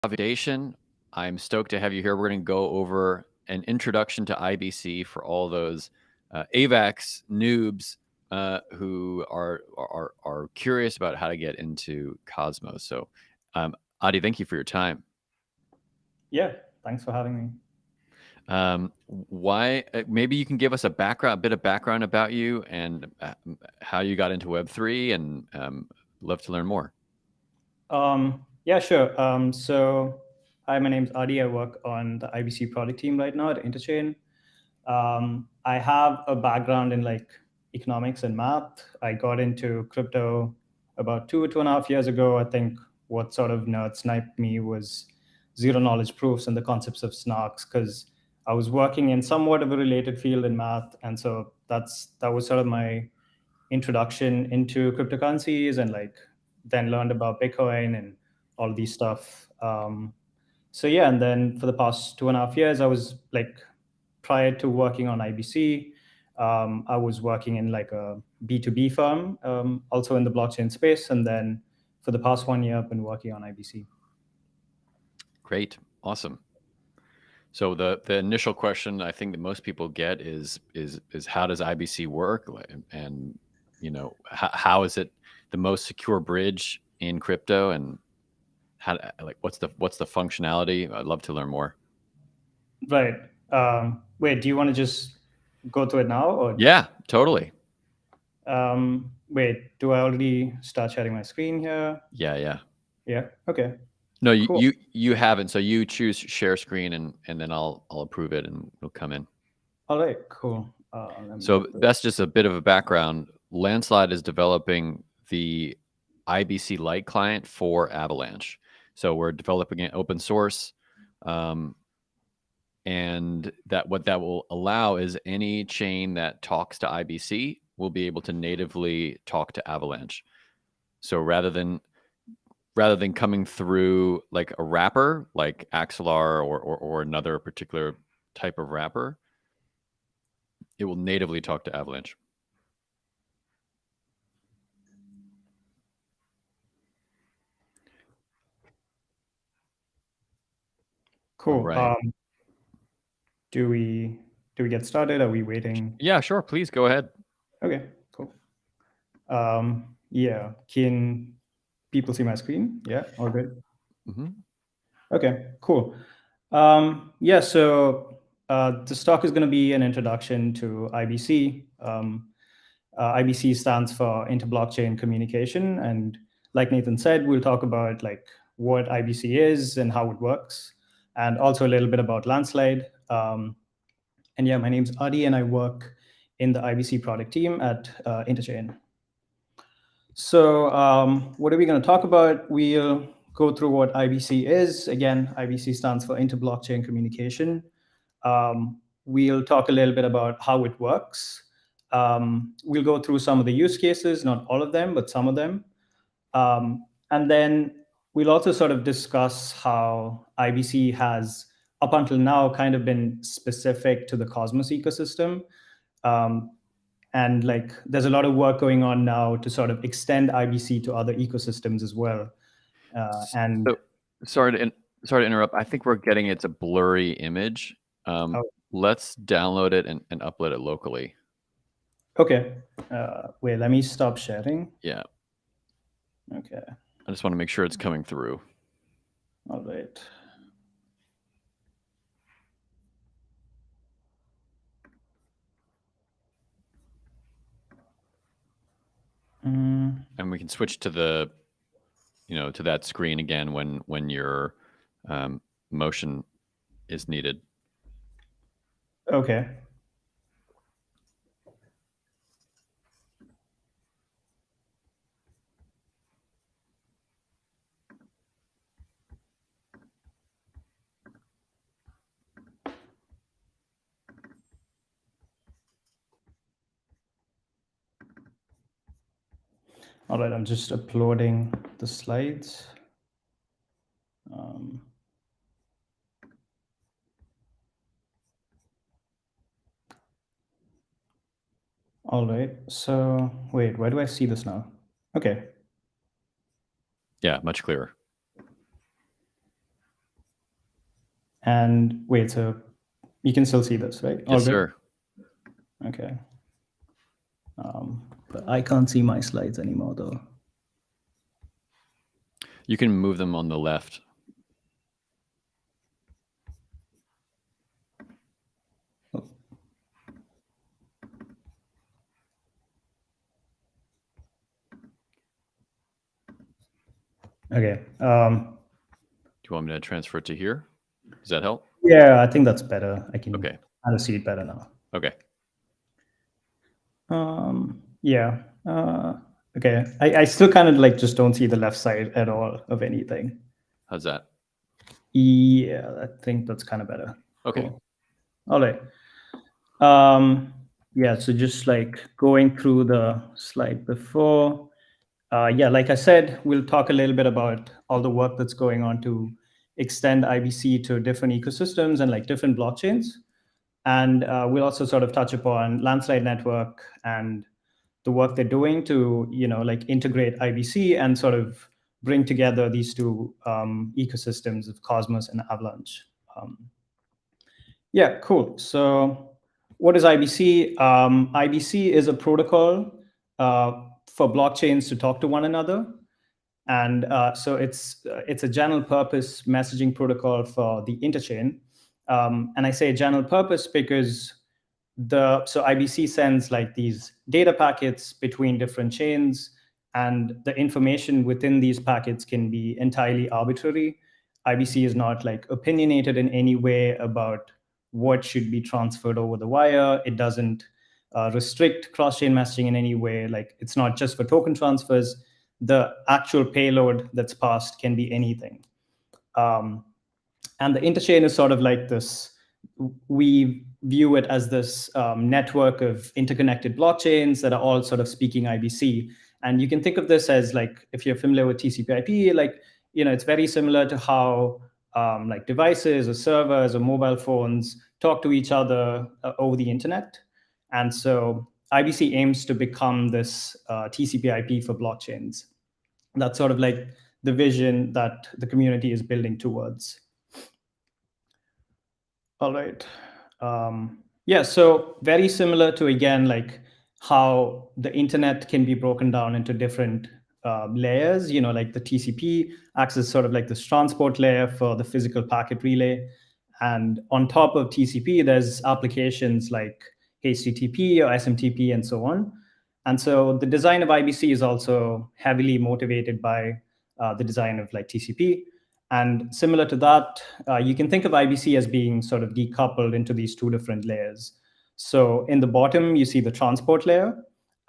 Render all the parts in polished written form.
Foundation. I'm stoked to have you here. We're going to go over an introduction to IBC for all those AVAX noobs who are curious about how to get into Cosmos. So, Adi, thank you for your time. Yeah, thanks for having me. Why? Maybe you can give us a bit of background about you and how you got into Web3, and love to learn more. Yeah, sure. Hi, my name's Adi. I work on the IBC product team right now at Interchange. I have a background in like economics and math. I got into crypto about 2.5 years ago. I think what sort of nerd sniped me was zero knowledge proofs and the concepts of snarks because I was working in somewhat of a related field in math, and so that was sort of my introduction into cryptocurrencies, and like then learned about Bitcoin and all these stuff. So yeah, and then for the past 2.5 years, I was like, prior to working on IBC, I was working in like a B2B firm, also in the blockchain space. And then for the past 1 year, I've been working on IBC. Great, awesome. So the initial question I think that most people get is how does IBC work, and how is it the most secure bridge in crypto, and how, like, what's the functionality? I'd love to learn more. Right. Wait, do you want to just go through it now, or? Yeah, totally. Wait, do I already start sharing my screen here? Yeah. Yeah. Okay. No, Cool. you haven't. So you choose share screen, and then I'll approve it and it'll come in. All right. Cool. So that's just a bit of a background. Landslide is developing the IBC Lite client for Avalanche. So we're developing it open source, and what that will allow is any chain that talks to IBC will be able to natively talk to Avalanche. So rather than coming through like a wrapper, like Axelar or another particular type of wrapper, it will natively talk to Avalanche. Cool. Right. Do we get started? Are we waiting? Yeah, sure. Please go ahead. Okay. Cool. Yeah. Can people see my screen? Yeah. All good. Mm-hmm. Okay. Cool. Yeah. So this talk is going to be an introduction to IBC. IBC stands for Inter-Blockchain Communication, and like Nathan said, we'll talk about like what IBC is and how it works, and also a little bit about Landslide. And yeah, my name's Adi, and I work in the IBC product team at Interchain. So what are we going to talk about? We'll go through what IBC is. Again, IBC stands for Inter-Blockchain Communication. We'll talk a little bit about how it works. We'll go through some of the use cases, not all of them, but some of them. And then we'll also sort of discuss how IBC has, up until now, kind of been specific to the Cosmos ecosystem. And like, there's a lot of work going on now to sort of extend IBC to other ecosystems as well. And so, sorry to interrupt. I think we're getting it's a blurry image. Let's download it and upload it locally. Okay. Wait, let me stop sharing. Yeah. Okay. I just want to make sure it's coming through. All right. And we can switch to the, to that screen again when your motion is needed. Okay. All right, I'm just uploading the slides. All right, so wait, where do I see this now? Okay. Yeah, much clearer. And wait, so you can still see this, right? Yes, sir. Okay. But I can't see my slides anymore, though. You can move them on the left. Oh. Okay. Do you want me to transfer it to here? Does that help? Yeah, I think that's better. I can Okay. kind of see it better now. Okay. Yeah. Okay. I still kind of like just don't see the left side at all of anything. How's that? Yeah, I think that's kind of better. Okay. Cool. All right. Yeah, so just like going through the slide before, yeah, like I said, we'll talk a little bit about all the work that's going on to extend IBC to different ecosystems and like different blockchains. And we'll also sort of touch upon Landslide Network and the work they're doing to, like integrate IBC and sort of bring together these two ecosystems of Cosmos and Avalanche. Yeah, cool. So what is IBC? IBC is a protocol for blockchains to talk to one another. And so it's a general purpose messaging protocol for the interchain. And I say general purpose because so IBC sends like these data packets between different chains, and the information within these packets can be entirely arbitrary. IBC is not like opinionated in any way about what should be transferred over the wire. It doesn't restrict cross-chain messaging in any way. Like, it's not just for token transfers. The actual payload that's passed can be anything. And the interchain is sort of like this, we view it as this network of interconnected blockchains that are all sort of speaking IBC. And you can think of this as like, if you're familiar with TCP/IP, like, it's very similar to how like devices or servers or mobile phones talk to each other over the internet. And so IBC aims to become this TCP/IP for blockchains. That's sort of like the vision that the community is building towards. All right. Yeah, so very similar to, again, like how the internet can be broken down into different layers, like the TCP acts as sort of like this transport layer for the physical packet relay. And on top of TCP, there's applications like HTTP or SMTP and so on. And so the design of IBC is also heavily motivated by the design of like TCP. And similar to that, you can think of IBC as being sort of decoupled into these two different layers. So in the bottom, you see the transport layer,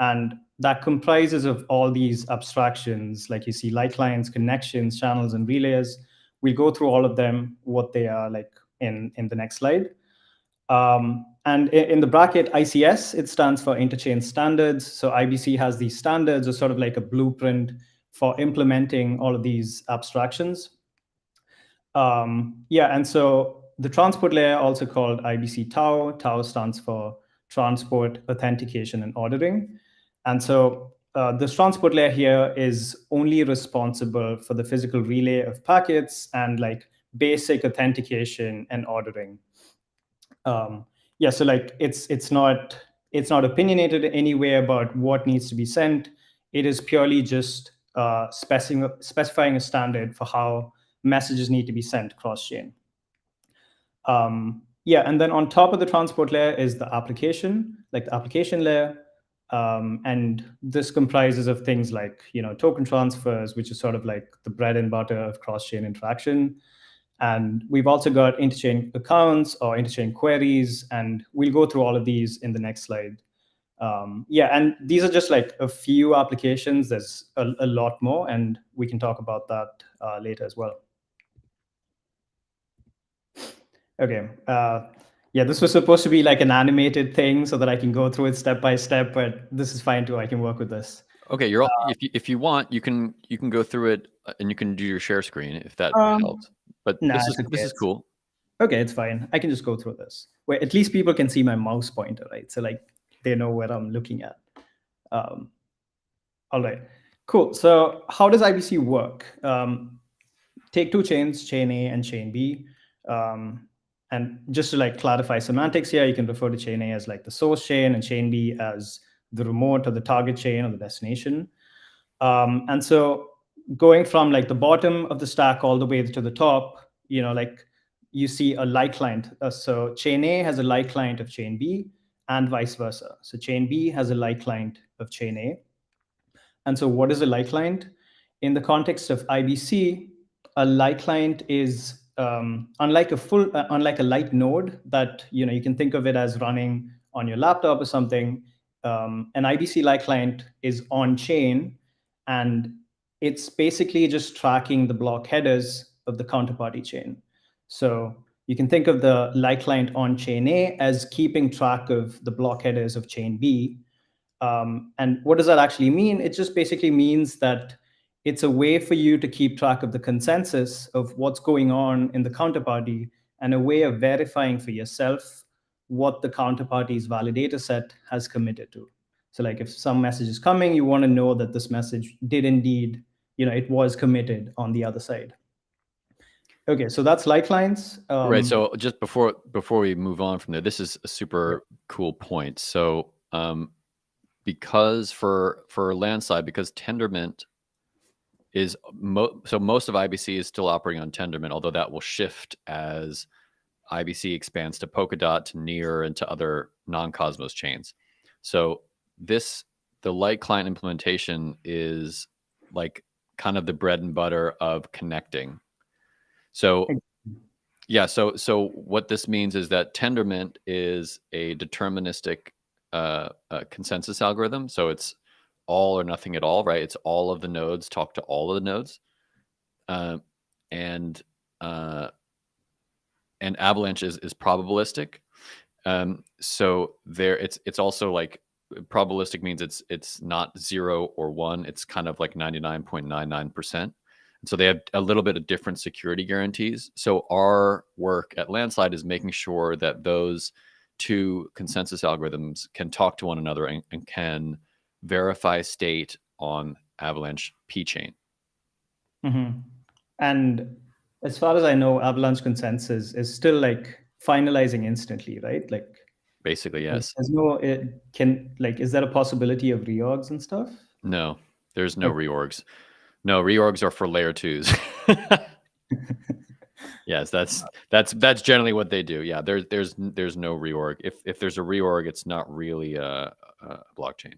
and that comprises of all these abstractions, like you see light lines, connections, channels, and relays. We'll go through all of them, what they are like in the next slide. And in the bracket ICS, it stands for Interchain Standards. So IBC has these standards as sort of like a blueprint for implementing all of these abstractions. Yeah, and so the transport layer, also called IBC Tau, Tau stands for Transport, Authentication, and Ordering. And so this transport layer here is only responsible for the physical relay of packets and like basic authentication and ordering. Yeah, so like it's not opinionated in any way about what needs to be sent. It is purely just specifying a standard for how messages need to be sent cross-chain. Yeah, and then on top of the transport layer is the application, like the application layer. And this comprises of things like, token transfers, which is sort of like the bread and butter of cross-chain interaction. And we've also got interchain accounts or interchain queries, and we'll go through all of these in the next slide. Yeah, and these are just like a few applications. There's a lot more, and we can talk about that later as well. Okay. Yeah, this was supposed to be like an animated thing so that I can go through it step by step, but this is fine too. I can work with this. Okay, you're if you want, you can go through it and you can do your share screen if that helps. But nah, this is cool. Okay, it's fine. I can just go through this. Where at least people can see my mouse pointer, right? So like they know what I'm looking at. All right, cool. So how does IBC work? Take two chains, chain A and chain B. And just to like clarify semantics here, you can refer to chain A as like the source chain and chain B as the remote or the target chain or the destination. And so going from like the bottom of the stack all the way to the top, like you see a like client. So chain A has a like client of chain B and vice versa. So chain B has a like client of chain A. And so what is a like client? In the context of IBC, a like client is unlike a light node that you can think of it as running on your laptop or something. An IBC like client is on chain, and it's basically just tracking the block headers of the counterparty chain. So you can think of the like client on chain A as keeping track of the block headers of chain B. And what does that actually mean? It just basically means that it's a way for you to keep track of the consensus of what's going on in the counterparty, and a way of verifying for yourself what the counterparty's validator set has committed to. So like if some message is coming, you want to know that this message did indeed, it was committed on the other side. Okay, so that's like clients. Right. So just before we move on from there, this is a super cool point. So because for Landslide, because Tendermint is so most of IBC is still operating on Tendermint, although that will shift as IBC expands to Polkadot, to Near, and to other non-Cosmos chains. So the light client implementation is like kind of the bread and butter of connecting. So yeah, so what this means is that Tendermint is a deterministic consensus algorithm. So it's all or nothing at all, right? It's all of the nodes talk to all of the nodes, and Avalanche is probabilistic. So there, it's also like probabilistic means it's not 0 or 1. It's kind of like 99.99%. And so they have a little bit of different security guarantees. So our work at Landslide is making sure that those two consensus algorithms can talk to one another and can verify state on Avalanche P chain. Mm-hmm. And as far as I know, Avalanche consensus is still like finalizing instantly, right? Like basically, yes. Is there a possibility of reorgs and stuff? No, there's no reorgs. No, reorgs are for layer 2s. Yes, that's generally what they do. Yeah, there's no reorg. If there's a reorg, it's not really a blockchain.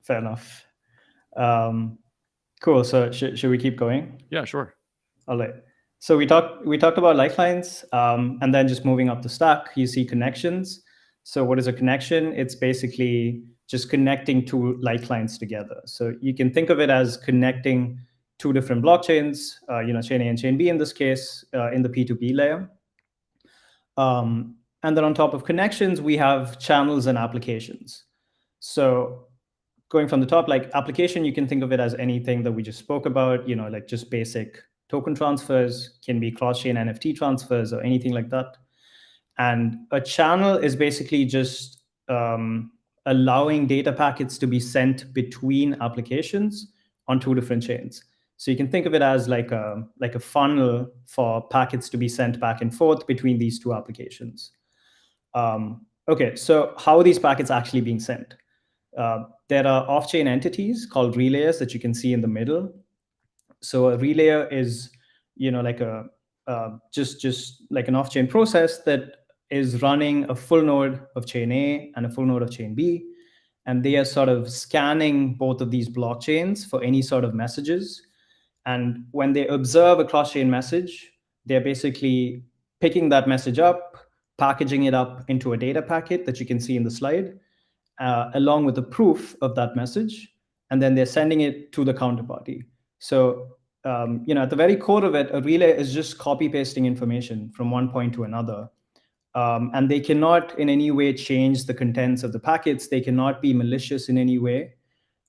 Fair enough. Cool. So should we keep going? Yeah, sure. All right. So we talked about lifelines, and then just moving up the stack, you see connections. So what is a connection? It's basically just connecting two lifelines together. So you can think of it as connecting two different blockchains, chain A and chain B in this case, in the P2P layer. And then on top of connections, we have channels and applications. So going from the top, like application, you can think of it as anything that we just spoke about, like just basic token transfers, can be cross-chain NFT transfers or anything like that. And a channel is basically just allowing data packets to be sent between applications on two different chains. So you can think of it as like a funnel for packets to be sent back and forth between these two applications. Okay, so how are these packets actually being sent? There are off-chain entities called relayers that you can see in the middle. So a relayer is, like just like an off-chain process that is running a full node of chain A and a full node of chain B, and they are sort of scanning both of these blockchains for any sort of messages. And when they observe a cross-chain message, they're basically picking that message up, packaging it up into a data packet that you can see in the slide, along with the proof of that message, and then they're sending it to the counterparty. So, at the very core of it, a relay is just copy pasting information from one point to another. And they cannot in any way change the contents of the packets. They cannot be malicious in any way.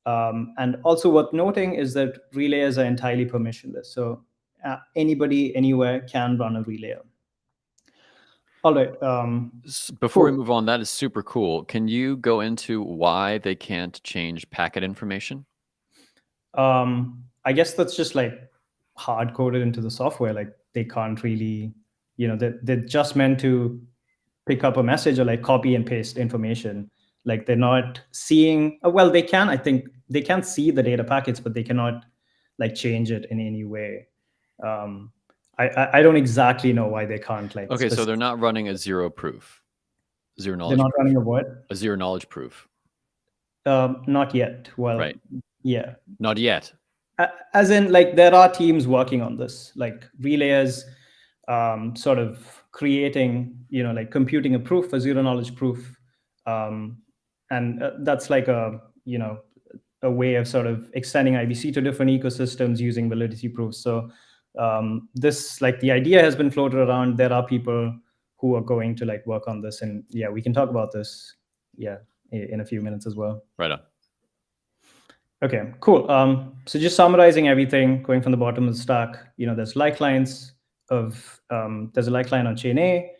And also worth noting is that relayers are entirely permissionless. So anybody, anywhere can run a relayer. All right. Before we move on, that is super cool. Can you go into why they can't change packet information? I guess that's just like hard coded into the software. Like they can't really, they're just meant to pick up a message or like copy and paste information. Like they're not seeing, well, they can, I think they can see the data packets, but they cannot like change it in any way. I don't exactly know why they can't like. Okay, so they're not running a zero proof, zero knowledge. They're not proof. running a what? A zero knowledge proof. Not yet. Well, right. Yeah. Not yet. As in, like, there are teams working on this, like relayers, sort of creating, like computing a proof, for zero knowledge proof, and that's like a way of sort of extending IBC to different ecosystems using validity proofs. So this, like, the idea has been floated around. There are people who are going to like work on this, and yeah, we can talk about this, in a few minutes as well. Right on. Okay, cool. So just summarizing everything, going from the bottom of the stack, there's likelines of, there's a like line on chain A,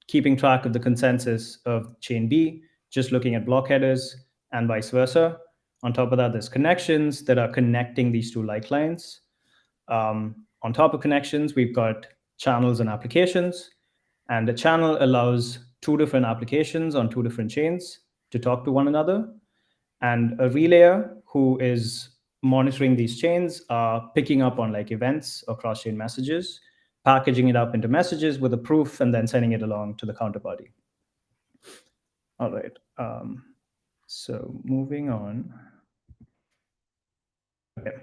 keeping track of the consensus of chain B, just looking at block headers, and vice versa. On top of that, there's connections that are connecting these two likelines. On top of connections, we've got channels and applications. And the channel allows two different applications on two different chains to talk to one another. And a relayer who is monitoring these chains are picking up on like events or cross-chain messages, packaging it up into messages with a proof, and then sending it along to the counterparty. All right. So moving on. Okay.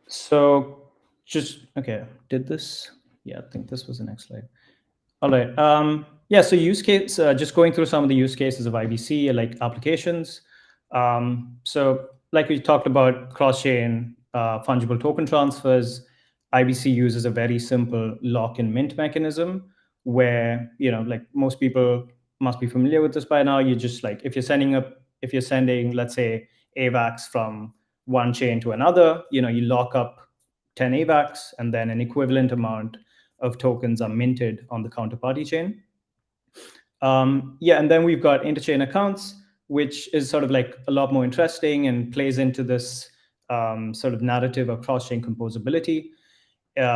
So did this? Yeah, I think this was the next slide. All right. Yeah, so use case, just going through some of the use cases of IBC, like applications. So like we talked about cross-chain fungible token transfers, IBC uses a very simple lock and mint mechanism where, like most people must be familiar with this by now. You just like, if you're sending, let's say, AVAX from one chain to another, you lock up 10 AVAX, and then an equivalent amount of tokens are minted on the counterparty chain. And then we've got interchain accounts, which is sort of like a lot more interesting and plays into this sort of narrative of cross-chain composability.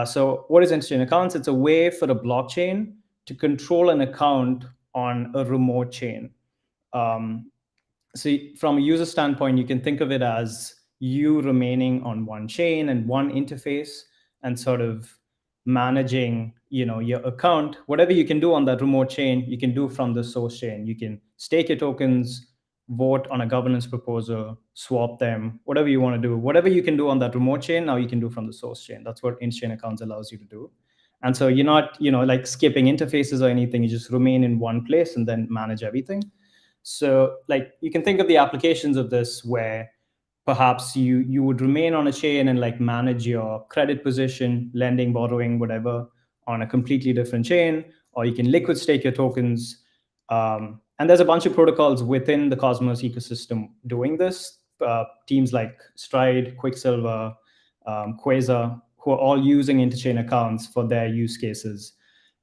So what is interchain accounts? It's a way for a blockchain to control an account on a remote chain. So from a user standpoint, you can think of it as you remaining on one chain and one interface and sort of managing, your account. Whatever you can do on that remote chain, you can do from the source chain. You can stake your tokens, vote on a governance proposal, swap them, whatever you want to do. Whatever you can do on that remote chain, now you can do from the source chain. That's what interchain accounts allows you to do. And so you're not, like skipping interfaces or anything. You just remain in one place and then manage everything. So like you can think of the applications of this where perhaps you would remain on a chain and like manage your credit position, lending, borrowing, whatever, on a completely different chain, or you can liquid stake your tokens. And there's a bunch of protocols within the Cosmos ecosystem doing this. Teams like Stride, Quicksilver, Quasar, who are all using interchain accounts for their use cases.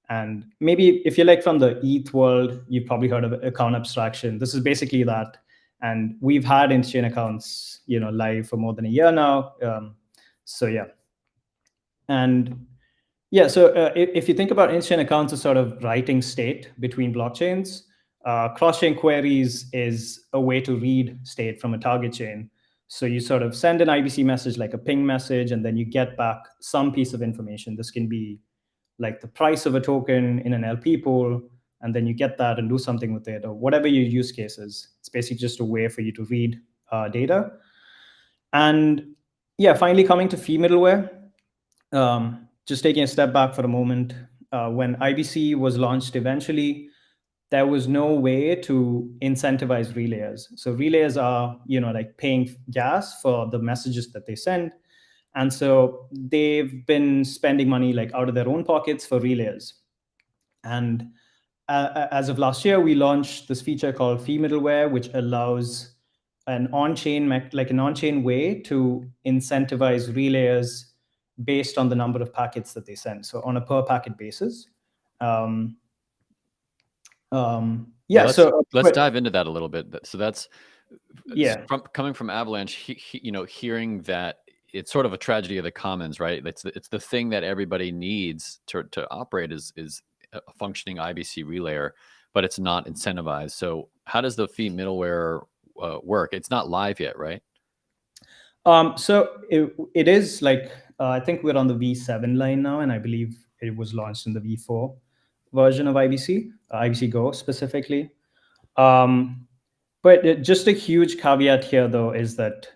And maybe if you're like from the ETH world, you've probably heard of account abstraction. This is basically that. And we've had interchain accounts, live for more than a year now. So yeah. And yeah, so if you think about interchain accounts as sort of writing state between blockchains, cross-chain queries is a way to read state from a target chain. So you sort of send an IBC message, like a ping message, and then you get back some piece of information. This can be like the price of a token in an LP pool, and then you get that and do something with it, or whatever your use case is. It's basically just a way for you to read data. And yeah, finally coming to fee middleware, just taking a step back for a moment, when IBC was launched eventually, there was no way to incentivize relayers. So relayers are, like paying gas for the messages that they send. And so they've been spending money like out of their own pockets for relayers. And as of last year, we launched this feature called fee middleware, which allows an on-chain way to incentivize relayers based on the number of packets that they send. So on a per packet basis. Let's dive into that a little bit. So that's coming from Avalanche. Hearing that it's sort of a tragedy of the commons, right? It's the thing that everybody needs to operate is a functioning IBC relayer, but it's not incentivized. So how does the fee middleware work? It's not live yet, right? So it is like, I think we're on the V7 line now, and I believe it was launched in the V4 version of IBC, IBC Go specifically. But just a huge caveat here, though, is that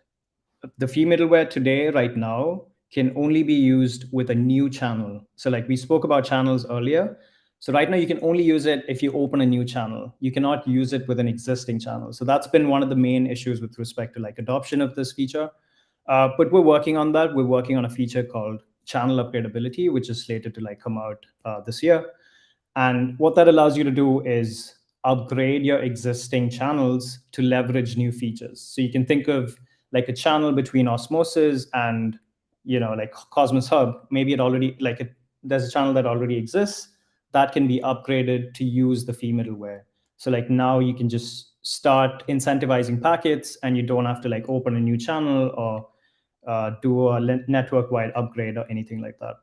the fee middleware today, right now, can only be used with a new channel. So like we spoke about channels earlier. So right now you can only use it if you open a new channel. You cannot use it with an existing channel. So that's been one of the main issues with respect to like adoption of this feature. But we're working on that. We're working on a feature called channel upgradability, which is slated to like come out this year. And what that allows you to do is upgrade your existing channels to leverage new features. So you can think of like a channel between Osmosis and, like Cosmos Hub. Maybe it already there's a channel that already exists that can be upgraded to use the fee middleware. So like now you can just start incentivizing packets, and you don't have to like open a new channel or do a network-wide upgrade or anything like that.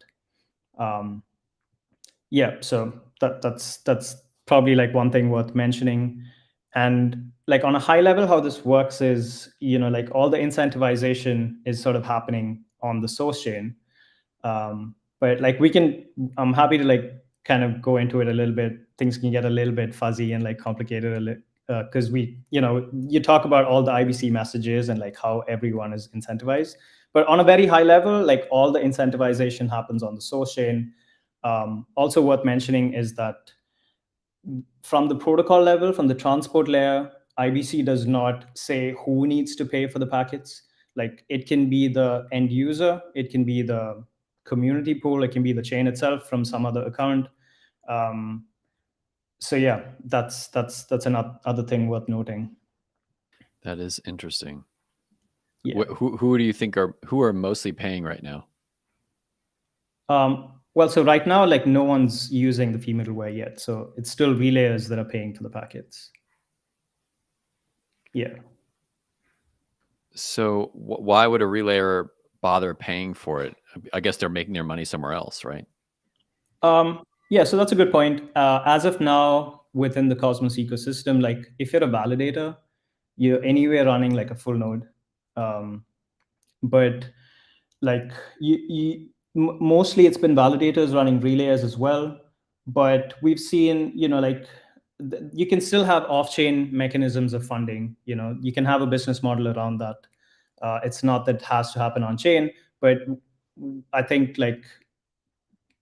Yeah, so that's probably like one thing worth mentioning. And like on a high level, how this works is, like all the incentivization is sort of happening on the source chain. But like I'm happy to like kind of go into it a little bit. Things can get a little bit fuzzy and like complicated because you talk about all the IBC messages and like how everyone is incentivized. But on a very high level, like all the incentivization happens on the source chain. Also worth mentioning is that from the protocol level, from the transport layer, IBC does not say who needs to pay for the packets. Like it can be the end user, it can be the community pool, it can be the chain itself from some other account. So yeah, that's another thing worth noting. That is interesting. Yeah. Who do you think who are mostly paying right now? Well, so right now, like no one's using the fee middleware yet. So it's still relayers that are paying for the packets. Yeah. So why would a relayer bother paying for it? I guess they're making their money somewhere else, right? Yeah, so that's a good point. As of now, within the Cosmos ecosystem, like if you're a validator, you're anyway running like a full node. But like mostly it's been validators running relayers as well. But we've seen, like you can still have off-chain mechanisms of funding. You can have a business model around that. It's not that it has to happen on chain, but I think like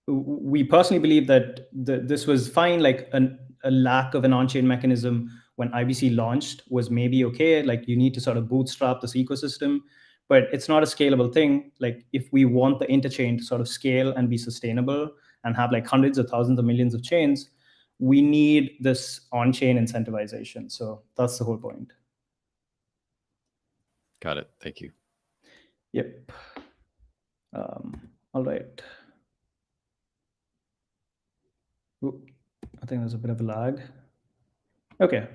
we personally believe that this was fine. Like a lack of an on-chain mechanism when IBC launched was maybe okay. Like you need to sort of bootstrap this ecosystem, but it's not a scalable thing. Like if we want the interchain to sort of scale and be sustainable and have like hundreds of thousands of millions of chains, we need this on-chain incentivization. So that's the whole point. Got it. Thank you. Yep. All right. Ooh, I think there's a bit of a lag. Okay,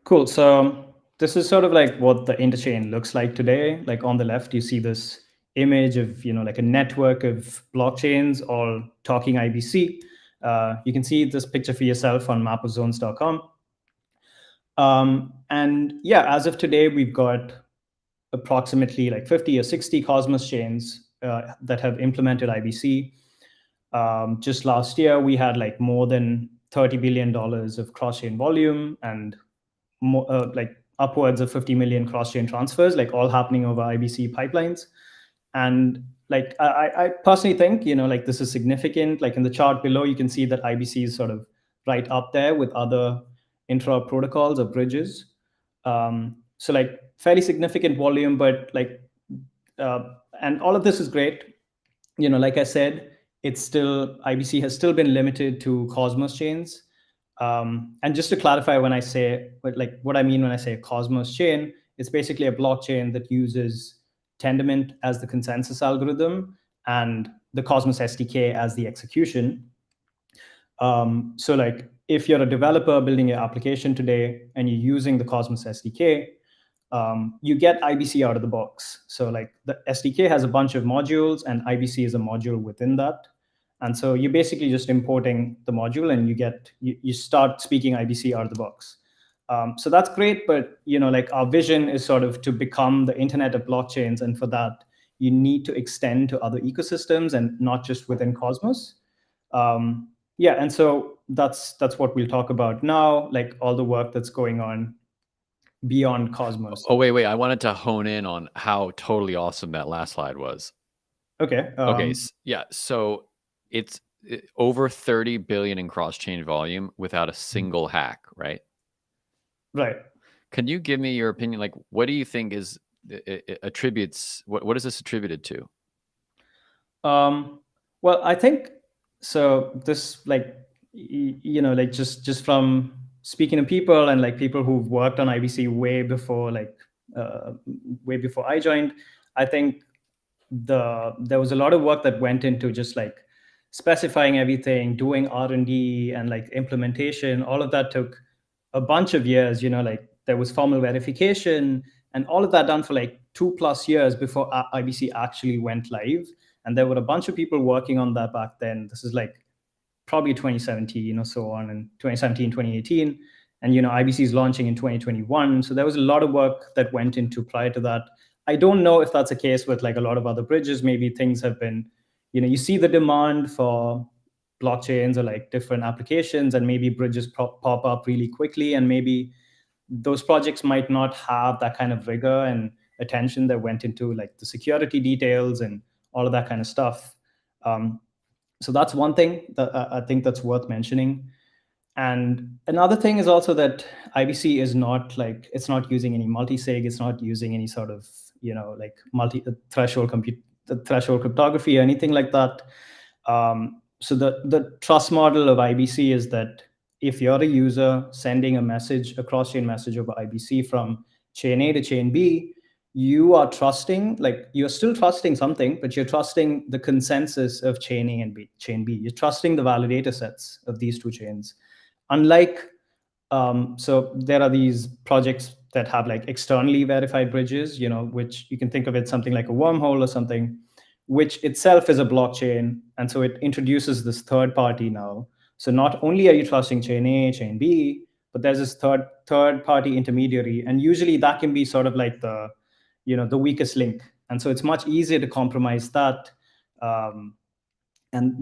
cool. So this is sort of like what the interchain looks like today. Like on the left, you see this image of, like a network of blockchains all talking IBC. You can see this picture for yourself on mapofzones.com. And yeah, as of today, we've got approximately like 50 or 60 Cosmos chains that have implemented IBC. Just last year, we had like more than $30 billion of cross-chain volume and more, like upwards of 50 million cross-chain transfers, like all happening over IBC pipelines. And like I personally think, like this is significant. Like in the chart below, you can see that IBC is sort of right up there with other intra protocols or bridges. So like fairly significant volume, but like, and all of this is great. Like I said, it's still, IBC has still been limited to Cosmos chains. And just to clarify, when I say, what I mean when I say a Cosmos chain, it's basically a blockchain that uses Tendermint as the consensus algorithm and the Cosmos SDK as the execution. So like if you're a developer building your application today and you're using the Cosmos SDK, you get IBC out of the box. So like the SDK has a bunch of modules, and IBC is a module within that. And so you're basically just importing the module, and you start speaking IBC out of the box. So that's great, but like our vision is sort of to become the internet of blockchains, and for that you need to extend to other ecosystems and not just within Cosmos. Yeah, and so that's what we'll talk about now, like all the work that's going on beyond Cosmos. Oh, wait. I wanted to hone in on how totally awesome that last slide was. Okay. Okay. Yeah. So it's over 30 billion in cross-chain volume without a single hack, right? Right. Can you give me your opinion? Like, what do you think is attributes? What is this attributed to? Well, I think so. This like like just from speaking to people and like people who've worked on IBC way before I joined, I think there was a lot of work that went into just like specifying everything, doing R&D and like implementation. All of that took a bunch of years. Like there was formal verification and all of that done for like 2+ years before IBC actually went live. And there were a bunch of people working on that back then. This is like probably 2017 or so on, and 2017, 2018. And IBC is launching in 2021. So there was a lot of work that went into prior to that. I don't know if that's a case with like a lot of other bridges. Maybe things have been, you see the demand for blockchains or like different applications, and maybe bridges pop up really quickly, and maybe those projects might not have that kind of rigor and attention that went into like the security details and all of that kind of stuff. So that's one thing that I think that's worth mentioning. And another thing is also that IBC is not like, it's not using any multi-sig, it's not using any sort of, like threshold cryptography or anything like that. So the trust model of IBC is that if you're a user sending a message, a cross-chain message over IBC from chain A to chain B, you are trusting, like you're still trusting something, but you're trusting the consensus of chain A and chain B. You're trusting the validator sets of these two chains. Unlike, so there are these projects that have like externally verified bridges, which you can think of it something like a wormhole or something, which itself is a blockchain. And so it introduces this third party now. So not only are you trusting chain A, chain B, but there's this third party intermediary. And usually that can be sort of like the weakest link. And so it's much easier to compromise that. And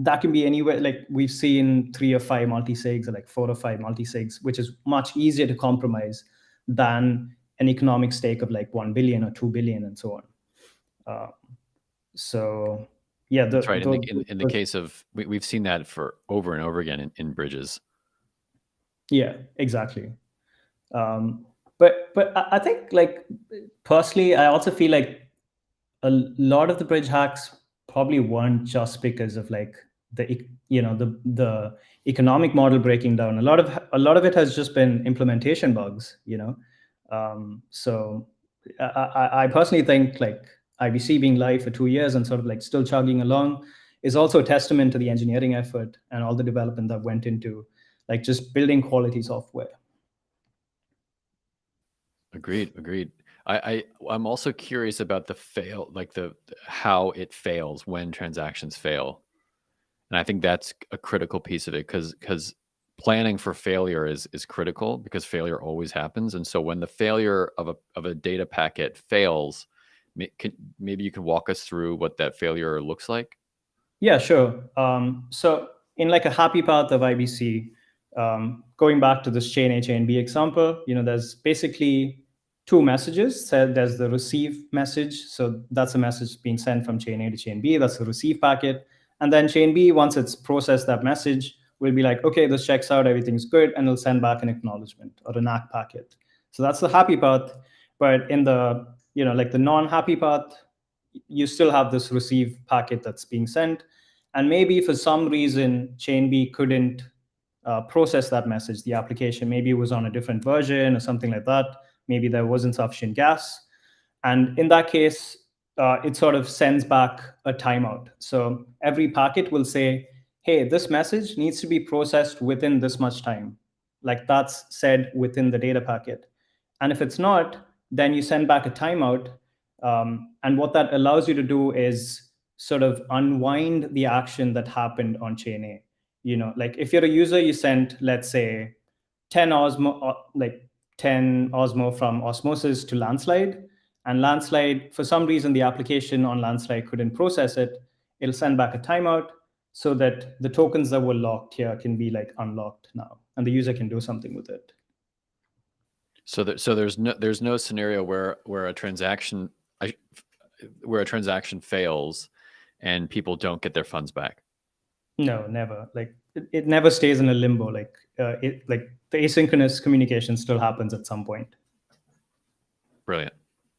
that can be anywhere, like we've seen 3 or 5 multi-sigs or like 4 or 5 multi-sigs, which is much easier to compromise than an economic stake of like 1 billion or 2 billion and so on. So yeah, that's right. In the case of, we've seen that for over and over again in bridges. Yeah, exactly. But I think like personally, I also feel like a lot of the bridge hacks probably weren't just because of like the economic model breaking down. A lot of it has just been implementation bugs. So I personally think like IBC being live for 2 years and sort of like still chugging along is also a testament to the engineering effort and all the development that went into like just building quality software. Agreed. I'm also curious about the how it fails when transactions fail. And I think that's a critical piece of it, because planning for failure is critical, because failure always happens. And so when the failure of a data packet fails, maybe you can walk us through what that failure looks like. Yeah, sure. So in like a happy path of IBC, going back to this chain A, chain B example, there's basically 2 messages. So there's the receive message. So that's a message being sent from chain A to chain B. That's the receive packet. And then chain B, once it's processed that message, will be like, okay, this checks out, everything's good, and it'll send back an acknowledgement or a NAC packet. So that's the happy path. But in the, like the non-happy path, you still have this receive packet that's being sent. And maybe for some reason, chain B couldn't process that message, the application. Maybe it was on a different version or something like that. Maybe there wasn't sufficient gas. And in that case, it sort of sends back a timeout. So every packet will say, hey, this message needs to be processed within this much time. Like that's said within the data packet. And if it's not, then you send back a timeout. And what that allows you to do is sort of unwind the action that happened on chain A. Like if you're a user, you sent, let's say, 10 Osmo, like 10 Osmo from Osmosis to Landslide. And Landslide, for some reason, the application on Landslide couldn't process it. It'll send back a timeout so that the tokens that were locked here can be like unlocked now, and the user can do something with it. So there's no scenario where a transaction fails and people don't get their funds back. No, never. Like it never stays in a limbo. Like the asynchronous communication still happens at some point. Brilliant.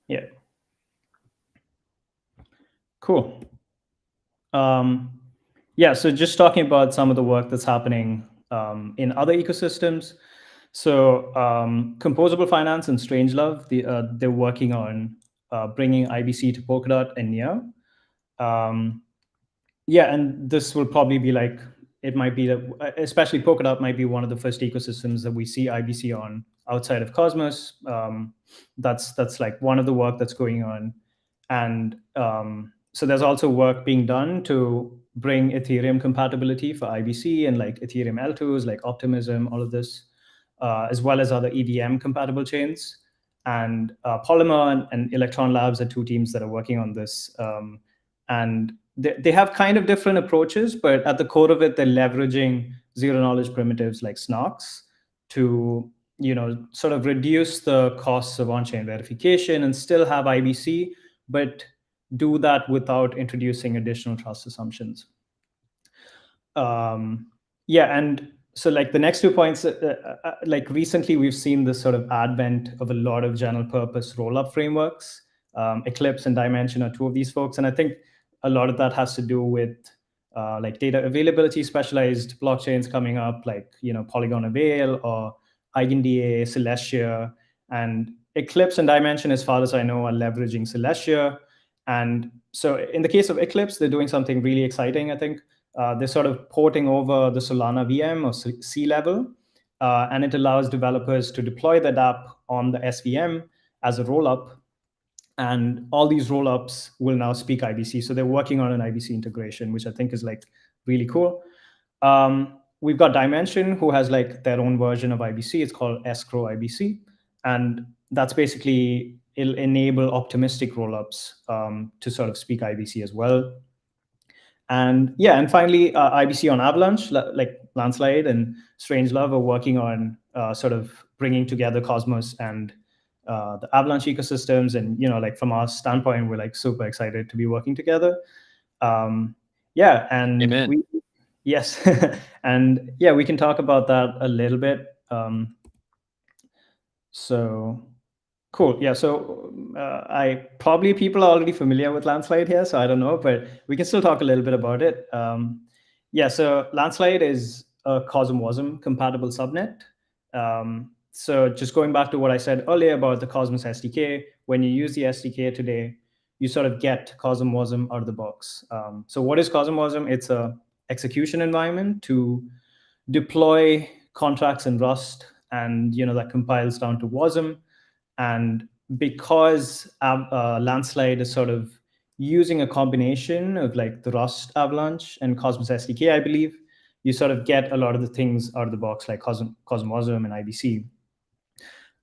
Yeah. Cool. Yeah. So just talking about some of the work that's happening in other ecosystems. So Composable Finance and Strangelove, they're working on bringing IBC to Polkadot and Near. Yeah, and this will probably be like, it might be that, especially Polkadot might be one of the first ecosystems that we see IBC on outside of Cosmos. That's like one of the work that's going on. And so there's also work being done to bring Ethereum compatibility for IBC and like Ethereum L2s, like Optimism, all of this, as well as other EVM compatible chains. And Polymer and Electron Labs are two teams that are working on this. And they have kind of different approaches, but at the core of it, they're leveraging zero-knowledge primitives like SNOCs to sort of reduce the costs of on-chain verification and still have IBC, but do that without introducing additional trust assumptions. Yeah, and so like the next 2 points, like recently we've seen this sort of advent of a lot of general purpose rollup frameworks. Eclipse and Dimension are two of these folks, and I think a lot of that has to do with like data availability, specialized blockchains coming up, like Polygon Avail or EigenDA, Celestia, and Eclipse and Dimension, as far as I know, are leveraging Celestia. And so in the case of Eclipse, they're doing something really exciting, I think. They're sort of porting over the Solana VM or C level, and it allows developers to deploy that app on the SVM as a rollup. And all these rollups will now speak IBC. So they're working on an IBC integration, which I think is like really cool. We've got Dimension, who has like their own version of IBC. It's called Escrow IBC. And that's basically, it'll enable optimistic rollups to sort of speak IBC as well. And yeah, and finally, IBC on Avalanche, like Landslide and Strangelove are working on sort of bringing together Cosmos and the Avalanche ecosystems. And like from our standpoint, we're like super excited to be working together. Yeah, and Amen. Yes, and yeah, we can talk about that a little bit. So cool. Yeah, so probably people are already familiar with Landslide here, so I don't know, but we can still talk a little bit about it. Yeah, so Landslide is a CosmWasm compatible subnet. So just going back to what I said earlier about the Cosmos SDK, when you use the SDK today, you sort of get CosmWasm out of the box. So what is CosmWasm? It's a execution environment to deploy contracts in Rust, and that compiles down to WASM. And because Landslide is sort of using a combination of like the Rust Avalanche and Cosmos SDK, I believe, you sort of get a lot of the things out of the box, like CosmWasm and IBC.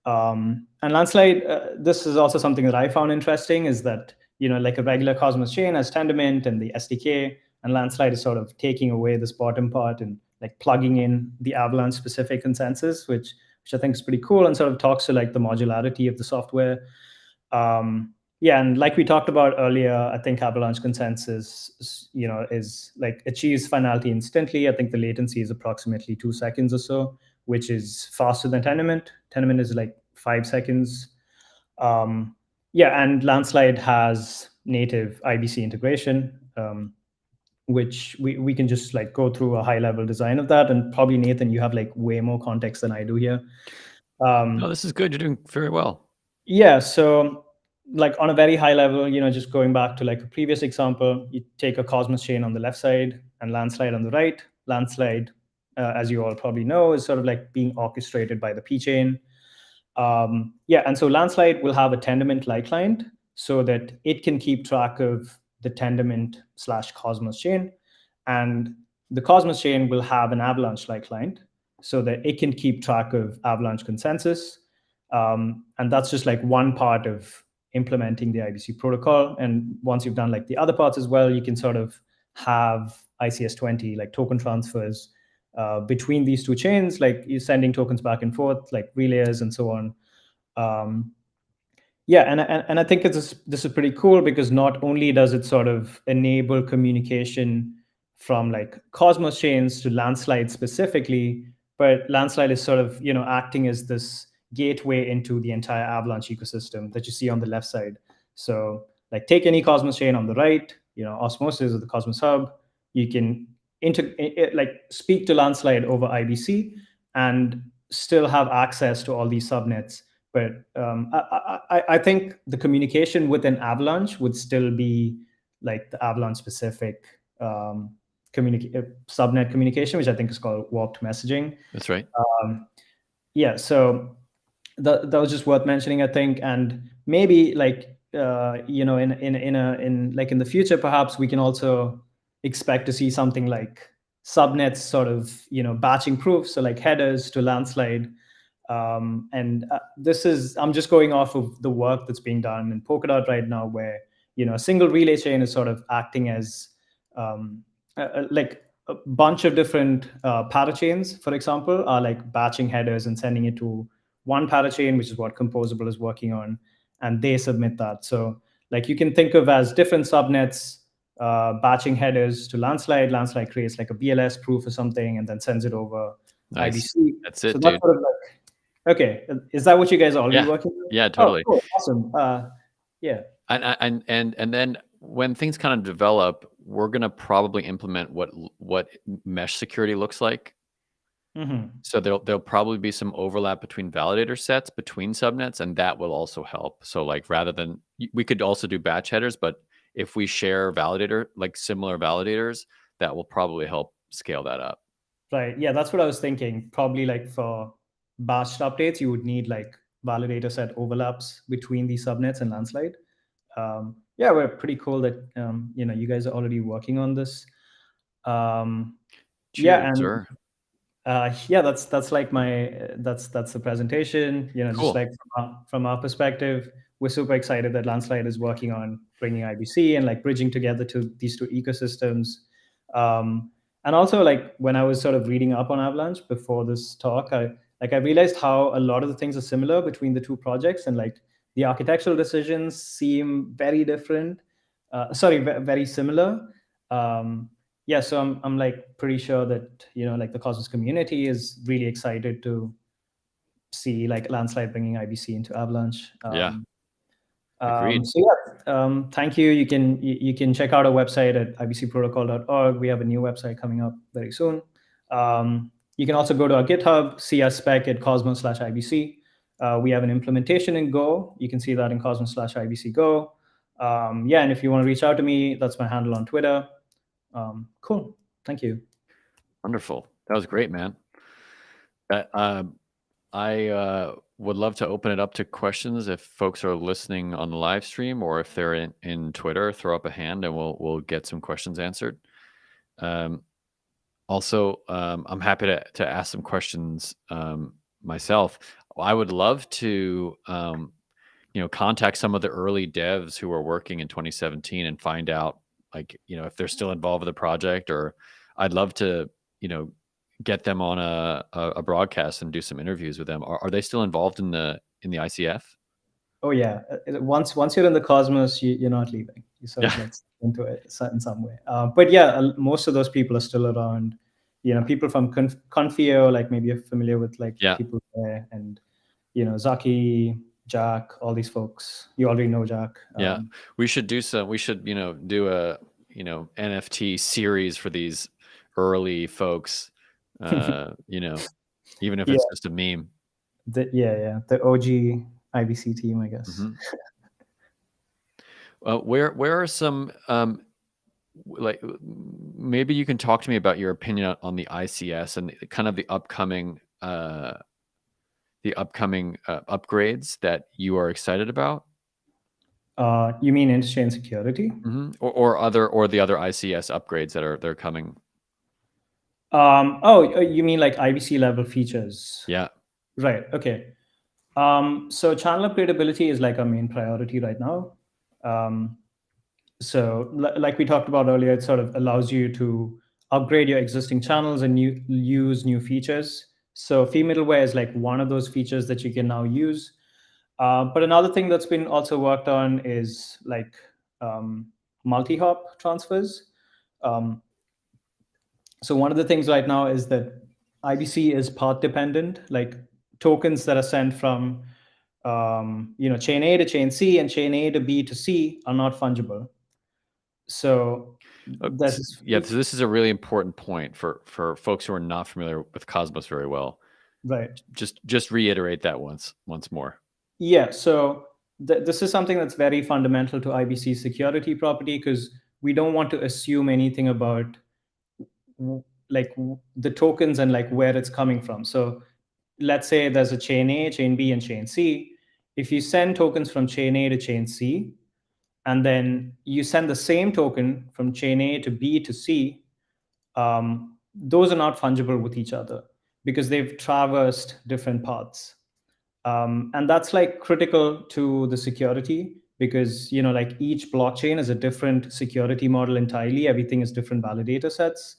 And Landslide, this is also something that I found interesting, is that like a regular Cosmos chain has Tendermint and the SDK, and Landslide is sort of taking away this bottom part and like plugging in the Avalanche specific consensus, which I think is pretty cool, and sort of talks to like the modularity of the software. Yeah, and like we talked about earlier, I think Avalanche consensus, is like achieves finality instantly. I think the latency is approximately 2 seconds or so, which is faster than Tendermint. Tendermint is like 5 seconds. Yeah, and Landslide has native IBC integration, which we can just like go through a high level design of that. And probably Nathan, you have like way more context than I do here. No, this is good. You're doing very well. Yeah, so like on a very high level, just going back to like a previous example, you take a Cosmos chain on the left side and Landslide on the right. Landslide, as you all probably know, is sort of like being orchestrated by the P chain. Yeah, and so Landslide will have a Tendermint-like client so that it can keep track of the Tendermint/Cosmos chain, and the Cosmos chain will have an Avalanche-like client so that it can keep track of Avalanche consensus. And that's just like one part of implementing the IBC protocol. And once you've done like the other parts as well, you can sort of have ICS-20, like token transfers between these two chains, like you're sending tokens back and forth, like relays and so on. Yeah, and I think this is pretty cool because not only does it sort of enable communication from like Cosmos chains to Landslide specifically, but Landslide is sort of acting as this gateway into the entire Avalanche ecosystem that you see on the left side. So like take any Cosmos chain on the right, Osmosis or the Cosmos Hub, you can like speak to Landslide over IBC and still have access to all these subnets. But I think the communication within Avalanche would still be like the Avalanche specific subnet communication, which I think is called warped messaging. That's right. Yeah, so that was just worth mentioning, I think, and maybe like in the future, perhaps we can also expect to see something like subnets sort of batching proof, so like headers to Landslide. And I'm just going off of the work that's being done in Polkadot right now, where a single relay chain is sort of acting as like a bunch of different parachains, for example, are like batching headers and sending it to one parachain, which is what Composable is working on, and they submit that. So like you can think of as different subnets batching headers to Landslide. Landslide creates like a BLS proof or something and then sends it over Nice. IBC. That's it, So dude. sort of like, okay, is that what you guys are already working on? Yeah, totally. Oh, cool. Awesome. Yeah. And then when things kind of develop, we're gonna probably implement what mesh security looks like. So there'll probably be some overlap between validator sets between subnets, and that will also help. So like rather than we could also do batch headers, but if we share validator, like similar validators, that will probably help scale that up. Right. Yeah, that's what I was thinking. Probably like for batched updates, you would need like validator set overlaps between these subnets and Landslide. Yeah, we're pretty cool that you guys are already working on this. Cheers, Yeah, and sir. yeah, that's like that's the presentation. Cool. Just like from our perspective, we're super excited that Landslide is working on bringing IBC and like bridging together to these two ecosystems. And also, like when I was sort of reading up on Avalanche before this talk, I realized how a lot of the things are similar between the two projects, and like the architectural decisions seem very different. Very similar. Yeah, so I'm like pretty sure that like the Cosmos community is really excited to see like Landslide bringing IBC into Avalanche. Yeah. Agreed. So yeah, thank you. You can check out our website at ibcprotocol.org. We have a new website coming up very soon. You can also go to our GitHub, see us spec at cosmos/IBC. We have an implementation in Go. You can see that in cosmos/IBC Go. Yeah, and if you want to reach out to me, that's my handle on Twitter. Cool. Thank you. Wonderful. That was great, man. I would love to open it up to questions if folks are listening on the live stream, or if they're in Twitter, throw up a hand and we'll get some questions answered. Also, I'm happy to ask some questions myself. I would love to contact some of the early devs who were working in 2017 and find out if they're still involved with the project, or I'd love to get them on a broadcast and do some interviews with them. Are they still involved in the ICF? Oh yeah, once you're in the Cosmos, you're not leaving. You sort of like into it in some way. But yeah, most of those people are still around. People from Confio, like maybe you're familiar with like people there, and Zaki, Jack, all these folks. You already know Jack. Yeah, we should do do a NFT series for these early folks. Even if it's just a meme. The OG IBC team, I guess. Where are some maybe you can talk to me about your opinion on the ICS and kind of the upcoming upcoming upgrades that you are excited about? You mean interchain security? Or the other ICS upgrades they're coming? You mean like IBC level features? Yeah. Right. Okay. So channel upgradability is like our main priority right now. Like we talked about earlier, it sort of allows you to upgrade your existing channels and use new features. So fee middleware is like one of those features that you can now use. But another thing that's been also worked on is like multi-hop transfers. So one of the things right now is that IBC is path dependent, like tokens that are sent from chain A to chain C and chain A to B to C are not fungible. So that's Yeah, so this is a really important point for folks who are not familiar with Cosmos very well. right. Just reiterate that once more. Yeah. So this is something that's very fundamental to IBC security property because we don't want to assume anything about the tokens and like where it's coming from. So let's say there's a chain A, chain B, and chain C. If you send tokens from chain A to chain C, and then you send the same token from chain A to B to C, those are not fungible with each other because they've traversed different paths. And that's like critical to the security because like each blockchain is a different security model entirely. Everything is different validator sets.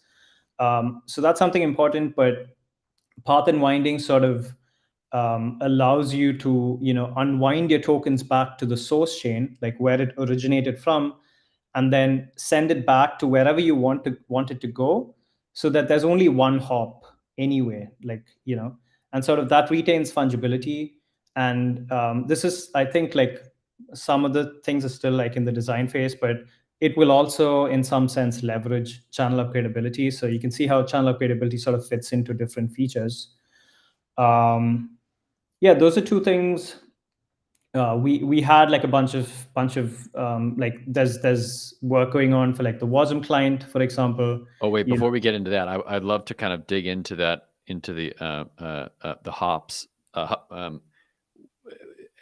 So that's something important, but path unwinding sort of allows you to unwind your tokens back to the source chain, like where it originated from, and then send it back to wherever you want it to go, so that there's only one hop anyway, and sort of that retains fungibility. And this is, I think, like some of the things are still like in the design phase, but it will also in some sense leverage channel upgradability. So you can see how channel upgradability sort of fits into different features. Yeah, those are two things. We had like a bunch of like there's work going on for like the WASM client, for example. Oh wait, before we get into that, I'd love to kind of dig into that, into the hops.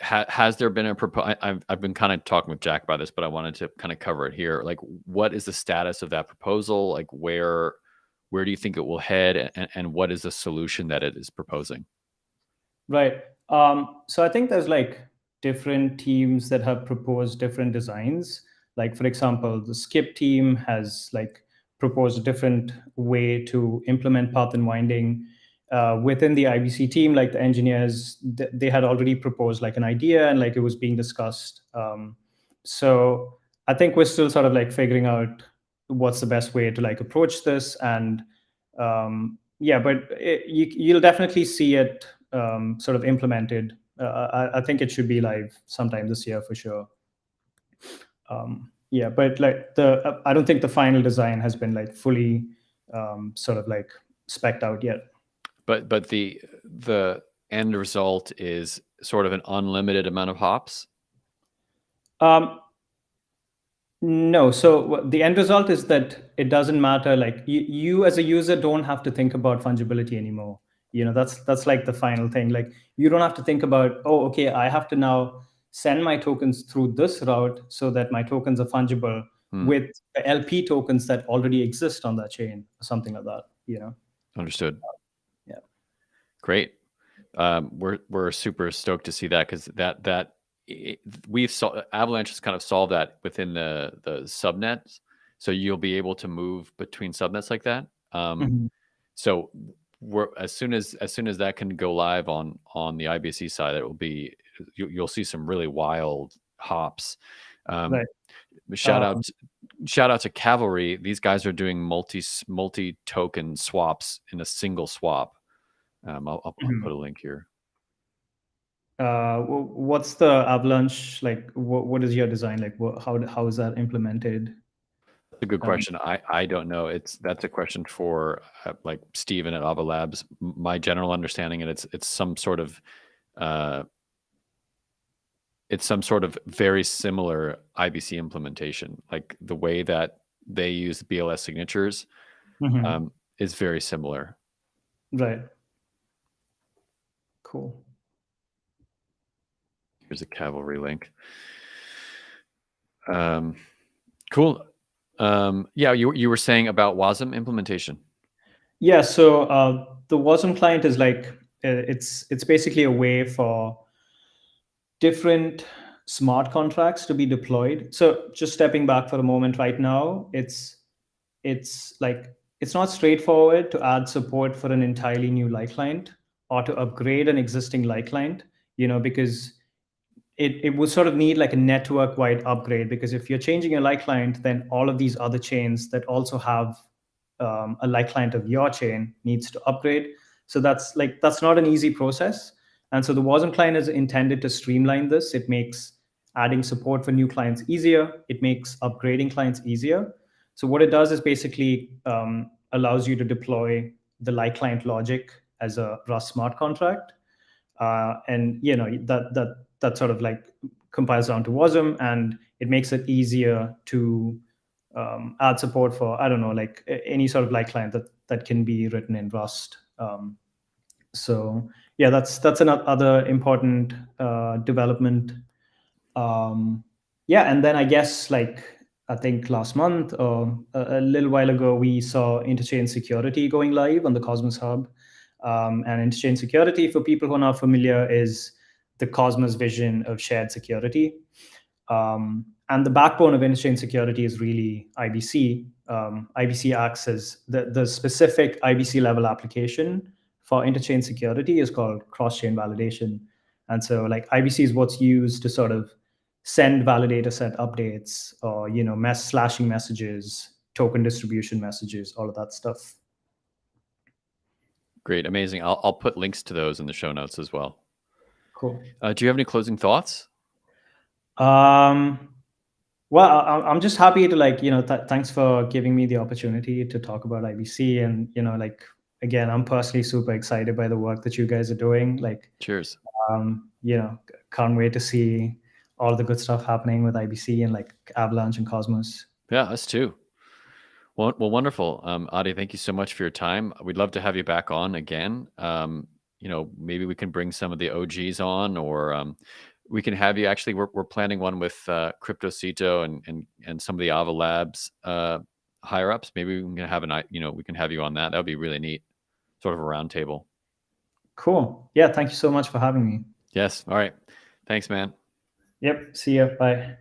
Has there been a proposal? I've been kind of talking with Jack about this, but I wanted to kind of cover it here. Like, what is the status of that proposal? Like, where do you think it will head, and what is the solution that it is proposing? Right. So I think there's like different teams that have proposed different designs. Like, for example, the Skip team has like proposed a different way to implement path unwinding. Within the IBC team, like the engineers, they had already proposed like an idea and like it was being discussed. So I think we're still sort of like figuring out what's the best way to like approach this. And yeah, but you'll definitely see it sort of implemented. I think it should be live sometime this year for sure. Yeah, but like I don't think the final design has been like fully sort of like spec'd out yet. But the end result is sort of an unlimited amount of hops. No, so the end result is that it doesn't matter. Like you as a user don't have to think about fungibility anymore. That's like the final thing. Like you don't have to think about, oh, okay, I have to now send my tokens through this route so that my tokens are fungible with the LP tokens that already exist on that chain, or something like that. Understood. Yeah. Great. We're super stoked to see that, because Avalanche has kind of solved that within the subnets, so you'll be able to move between subnets like that. So as soon as that can go live on the IBC side, it will be, you'll see some really wild hops. Right. Shout out to Cavalry. These guys are doing multi token swaps in a single swap. I'll put a link here. What's the Avalanche like? What is your design like? How is that implemented? That's a good question. I don't know. That's a question for like Steven at Ava Labs. My general understanding, and it's some sort of very similar IBC implementation. Like the way that they use BLS signatures is very similar. Right. Cool. Here's a Cavalry link. Cool. Yeah, you were saying about WASM implementation. Yeah, so the WASM client is like it's basically a way for different smart contracts to be deployed. So just stepping back for a moment, right now, it's like it's not straightforward to add support for an entirely new light client or to upgrade an existing light client, because it would sort of need like a network wide upgrade, because if you're changing your light client, then all of these other chains that also have a light client of your chain needs to upgrade. So that's not an easy process. And so the WASM client is intended to streamline this. It makes adding support for new clients easier. It makes upgrading clients easier. So what it does is basically allows you to deploy the light client logic as a Rust smart contract, and that sort of like compiles down to WASM, and it makes it easier to add support for, I don't know, like any sort of light client that can be written in Rust. So yeah, that's another important development. Yeah, and then I guess like I think last month or a little while ago, we saw Interchange security going live on the Cosmos Hub. And Interchange security, for people who are not familiar, is the Cosmos vision of shared security. And the backbone of Interchange security is really IBC. IBC acts as the specific IBC level application for Interchange security is called cross-chain validation. And so like IBC is what's used to sort of send validator set updates, or slashing messages, token distribution messages, all of that stuff. Great, amazing. I'll put links to those in the show notes as well. Cool. Do you have any closing thoughts? Well, I'm just happy to thanks for giving me the opportunity to talk about IBC, and again, I'm personally super excited by the work that you guys are doing. Cheers. Can't wait to see all the good stuff happening with IBC and like Avalanche and Cosmos. Yeah, us too. Well, wonderful. Adi, thank you so much for your time. We'd love to have you back on again. Maybe we can bring some of the OGs on, or we can have you. Actually, we're planning one with CryptoCito and some of the Ava Labs higher ups. Maybe we can have we can have you on that. That would be really neat, sort of a roundtable. Cool. Yeah, thank you so much for having me. Yes. All right. Thanks, man. Yep. See ya. Bye.